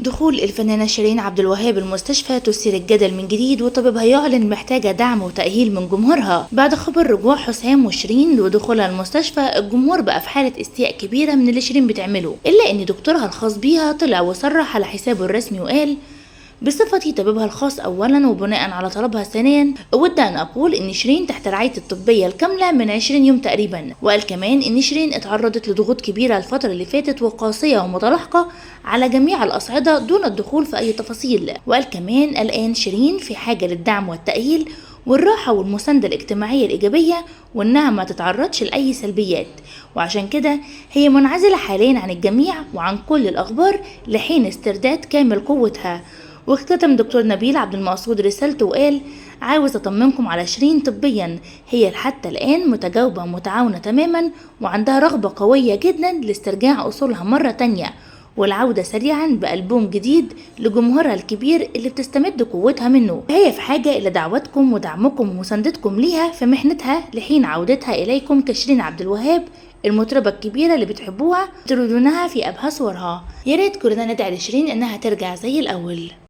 دخول الفنانة شيرين عبد الوهاب المستشفى تثير الجدل من جديد، وطبيبها يعلن محتاجة دعم وتأهيل من جمهورها. بعد خبر رجوع حسام وشيرين ودخولها المستشفى، الجمهور بقى في حالة استياء كبيرة من اللي شيرين بتعمله، إلا إن دكتورها الخاص بيها طلع وصرح على حسابه الرسمي وقال: بصفتي طبيبها الخاص أولا وبناء على طلبها ثانيا، أود أن أقول إن شيرين تحت رعاية الطبية الكاملة من 20 يوم تقريبا. وقال كمان إن شيرين اتعرضت لضغوط كبيرة الفترة اللي فاتت وقاسية ومتلاحقة على جميع الأصعدة دون الدخول في أي تفاصيل. وقال كمان: الآن شيرين في حاجة للدعم والتأهيل والراحة والمساندة الاجتماعية الإيجابية، وإنها ما تتعرضش لأي سلبيات، وعشان كده هي منعزلة حاليا عن الجميع وعن كل الأخبار لحين استرداد كامل قوتها. واختتم دكتور نبيل عبد المقصود رسالته وقال: عاوز أطمنكم على شيرين طبيا، هي حتى الآن متجاوبة ومتعاونة تماما، وعندها رغبة قوية جدا لاسترجاع أصولها مرة تانية والعودة سريعا بألبوم جديد لجمهورها الكبير اللي بتستمد قوتها منه. هي في حاجة إلى دعوتكم ودعمكم ومساندتكم ليها في محنتها لحين عودتها إليكم كشيرين عبد الوهاب، المطربة الكبيرة اللي بتحبوها تردونها في أبهى صورها. يا ريت كلنا ندعي لشيرين إنها ترجع زي الأول.